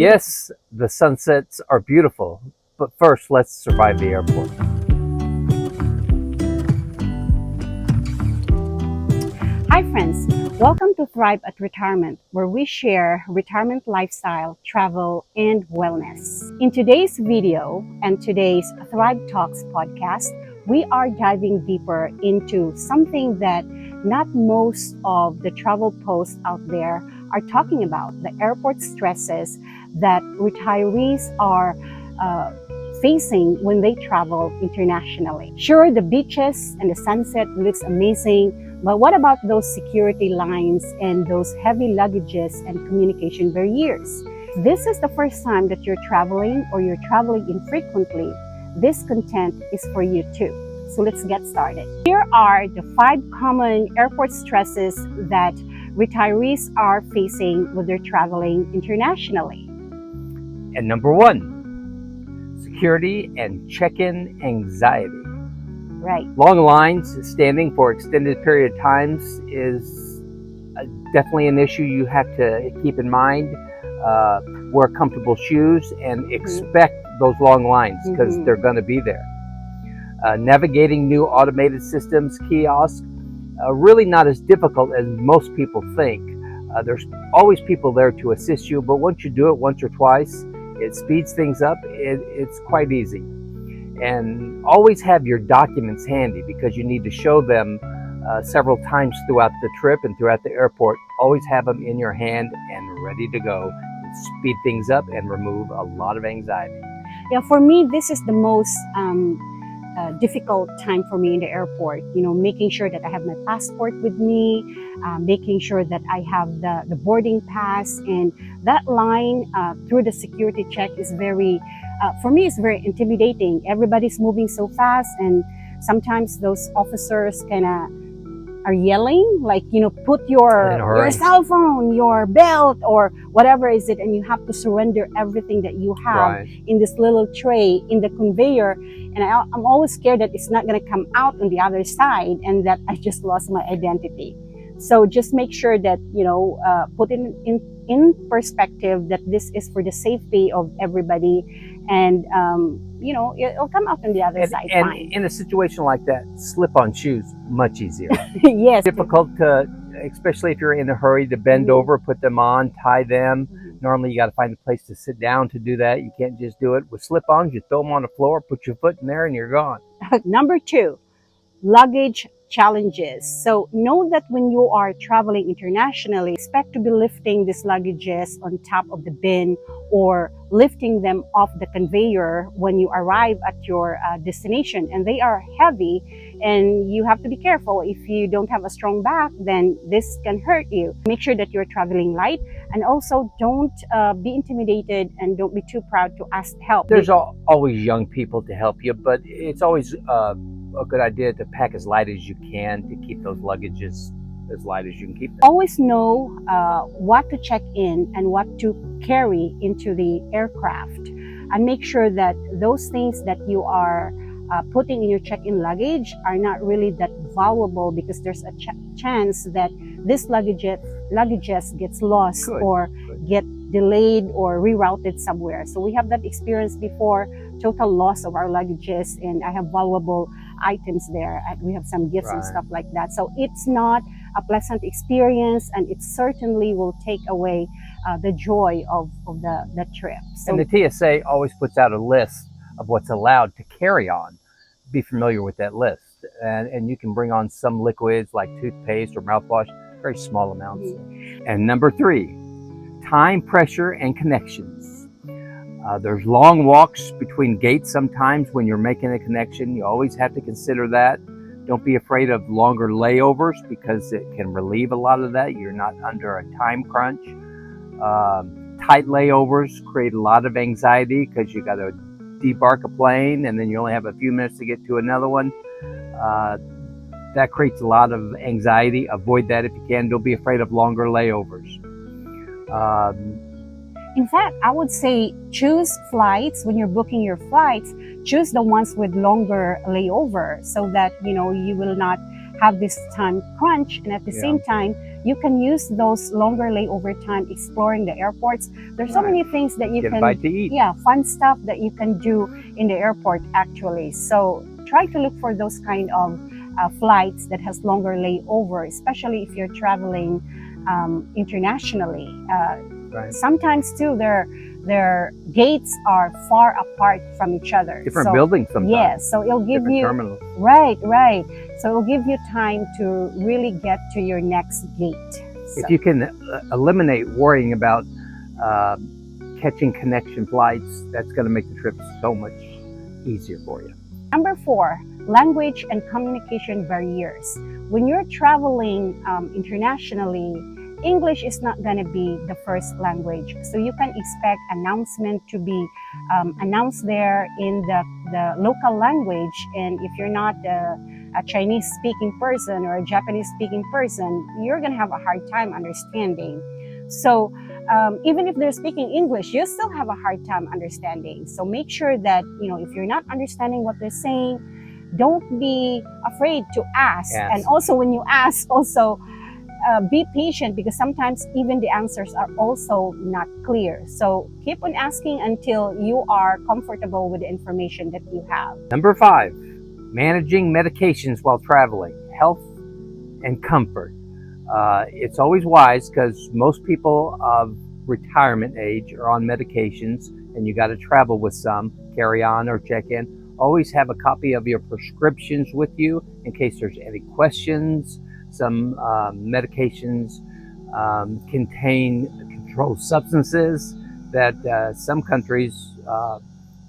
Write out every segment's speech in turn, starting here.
Yes, the sunsets are beautiful, but first let's survive the airport. Hi friends, welcome to Thrive at Retirement, where we share retirement lifestyle, travel, and wellness. In today's video and today's Thrive Talks podcast, we are diving deeper into something that not most of the travel posts out there are talking about, the airport stresses that retirees are facing when they travel internationally. Sure, the beaches and the sunset looks amazing, but what about those security lines and those heavy luggages and communication barriers? If this is the first time that you're traveling or you're traveling infrequently, this content is for you too. So let's get started. Here are the 5 common airport stresses that retirees are facing when they're traveling internationally. And number 1, security and check-in anxiety. Right. Long lines, standing for extended period of times is definitely an issue you have to keep in mind. Wear comfortable shoes and expect those long lines because they're going to be there. Navigating new automated systems, kiosks, really not as difficult as most people think. There's always people there to assist you, but once you do it once or twice, it speeds things up. It's quite easy. And always have your documents handy because you need to show them several times throughout the trip and throughout the airport. Always have them in your hand and ready to go. Speed things up and remove a lot of anxiety. Yeah, for me, this is the most difficult time for me in the airport. You know, making sure that I have my passport with me, making sure that I have the boarding pass, and that line through the security check is very, for me, it's very intimidating. Everybody's moving so fast, and sometimes those officers kind of are yelling, like, you know, put your cell phone, your belt, or whatever is it, and you have to surrender everything that you have in this little tray in the conveyor. And I'm always scared that it's not going to come out on the other side and that I just lost my identity. So just make sure that, you know, put it in perspective that this is for the safety of everybody, and you know, it'll come out on the other side fine. In a situation like that, slip-on shoes, much easier. Yes. Difficult to, especially if you're in a hurry, to bend over, put them on, tie them. Normally you got to find a place to sit down to do that. You can't just do it with slip-ons. You throw them on the floor, put your foot in there, and you're gone. Number 2, luggage challenges. So know that when you are traveling internationally, expect to be lifting these luggages on top of the bin or lifting them off the conveyor when you arrive at your destination, and they are heavy and you have to be careful. If you don't have a strong back, then this can hurt you. Make sure that you're traveling light, and also don't be intimidated and don't be too proud to ask help. There's always young people to help you, but it's always a good idea to pack as light as you can to keep those luggages as light as you can keep them. Always know what to check in and what to carry into the aircraft, and make sure that those things that you are putting in your check-in luggage are not really that valuable, because there's a chance that this luggages gets lost or get delayed or rerouted somewhere. So we have that experience before, total loss of our luggages, and I have valuable items there. We have some gifts and stuff like that. So it's not a pleasant experience, and it certainly will take away the joy of the trip. So, and the TSA always puts out a list of what's allowed to carry on. Be familiar with that list, and you can bring on some liquids like toothpaste or mouthwash, very small amounts. And number 3, time pressure and connections. There's long walks between gates sometimes when you're making a connection. You always have to consider that. Don't be afraid of longer layovers because it can relieve a lot of that. You're not under a time crunch. Tight layovers create a lot of anxiety because you got to debark a plane and then you only have a few minutes to get to another one. That creates a lot of anxiety. Avoid that if you can. Don't be afraid of longer layovers. In fact, I would say choose flights. When you're booking your flights, choose the ones with longer layover, so that, you know, you will not have this time crunch, and at the same time you can use those longer layover time exploring the airports. There's so many things that you Get a can, bite to eat. yeah, fun stuff that you can do in the airport actually. So try to look for those kind of flights that has longer layover, especially if you're traveling internationally. Right. Sometimes too, their gates are far apart from each other. Different buildings sometimes. Yes, so it'll give Different you terminals. right. So it'll give you time to really get to your next gate. So, If you can eliminate worrying about catching connection flights, that's going to make the trip so much easier for you. Number 4, language and communication barriers. When you're traveling internationally, English is not going to be the first language. So you can expect announcement to be announced there in the local language. And if you're not a Chinese speaking person or a Japanese speaking person, you're going to have a hard time understanding. So even if they're speaking English, you still have a hard time understanding. So make sure that, if you're not understanding what they're saying, don't be afraid to ask. And also when you ask, also be patient, because sometimes even the answers are also not clear. So keep on asking until you are comfortable with the information that you have. Number 5, managing medications while traveling, health and comfort. It's always wise, because most people of retirement age are on medications, and you got to travel with some, carry on or check in. Always have a copy of your prescriptions with you in case there's any questions. Some medications contain controlled substances that some countries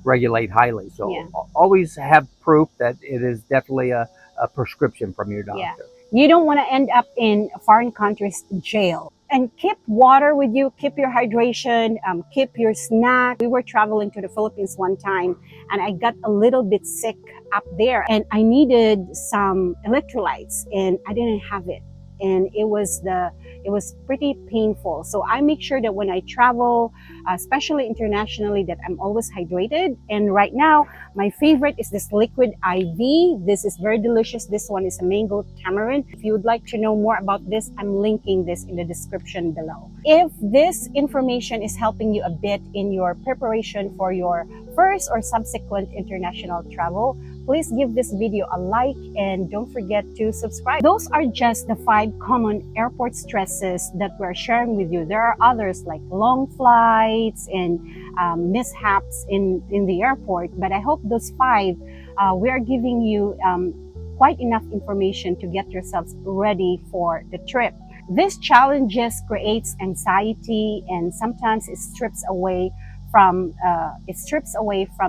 regulate highly. So always have proof that it is definitely a prescription from your doctor. Yeah. You don't want to end up in foreign countries jail. And keep water with you, keep your hydration, keep your snack. We were traveling to the Philippines one time, and I got a little bit sick up there, and I needed some electrolytes, and I didn't have it. And it was pretty painful. So I make sure that when I travel, especially internationally, that I'm always hydrated. And right now, my favorite is this liquid IV. This is very delicious. This one is a mango tamarind. If you would like to know more about this, I'm linking this in the description below. If this information is helping you a bit in your preparation for your first or subsequent international travel, please give this video a like and don't forget to subscribe. Those are just the 5 common airport stresses that we're sharing with you. There are others like long flights and mishaps in the airport, but I hope those 5 we are giving you quite enough information to get yourselves ready for the trip. These challenges creates anxiety, and sometimes it strips away from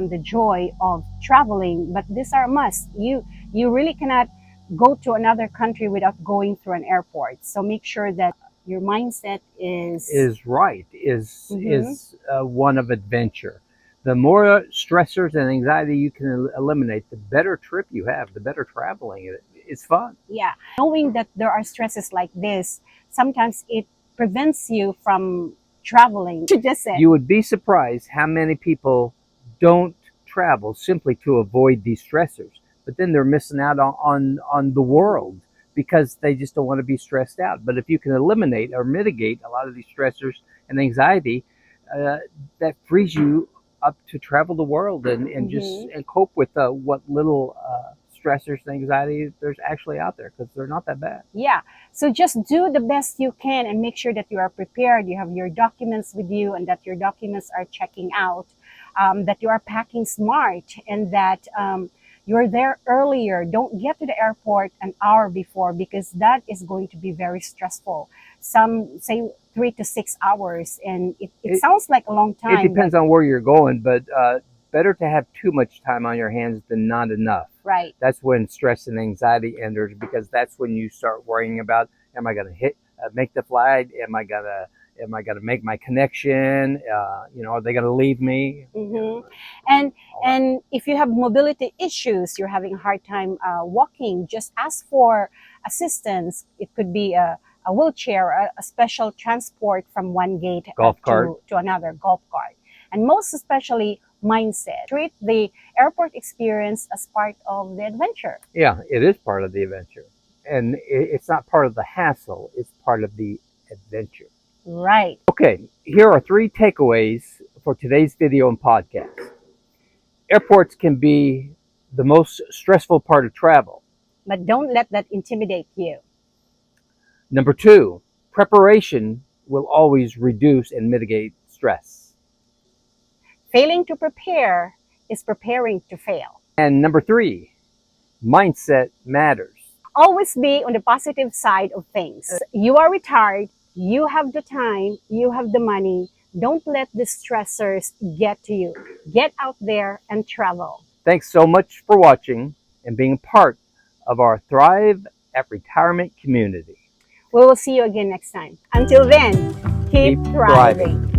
the joy of traveling. But these are a must. You really cannot go to another country without going through an airport. So make sure that your mindset is right, is one of adventure. The more stressors and anxiety you can eliminate, the better trip you have, the better traveling. It's fun. Yeah, knowing that there are stresses like this, sometimes it prevents you from traveling. You would be surprised how many people don't travel simply to avoid these stressors, but then they're missing out on the world because they just don't want to be stressed out. But if you can eliminate or mitigate a lot of these stressors and anxiety, that frees you up to travel the world and just cope with what little stressors and anxiety there's actually out there, because they're not that bad. Yeah, so just do the best you can and make sure that you are prepared, you have your documents with you, and that your documents are checking out, that you are packing smart, and that you're there earlier. Don't get to the airport an hour before, because that is going to be very stressful. Some say 3 to 6 hours, and it sounds like a long time. It depends on where you're going, but better to have too much time on your hands than not enough. Right. That's when stress and anxiety enters, because that's when you start worrying about, am I going to make the flight? Am I going to make my connection? Are they going to leave me? And if you have mobility issues, you're having a hard time walking, just ask for assistance. It could be a wheelchair, a special transport from one gate to another, golf cart. And most especially, mindset. Treat the airport experience as part of the adventure. Yeah, it is part of the adventure. and it's not part of the hassle, it's part of the adventure. Right. Okay, here are 3 takeaways for today's video and podcast. Airports can be the most stressful part of travel. But don't let that intimidate you. Number 2, preparation will always reduce and mitigate stress. Failing to prepare is preparing to fail. And number 3, mindset matters. Always be on the positive side of things. You are retired, you have the time, you have the money. Don't let the stressors get to you. Get out there and travel. Thanks so much for watching and being a part of our Thrive at Retirement community. We will see you again next time. Until then, keep thriving.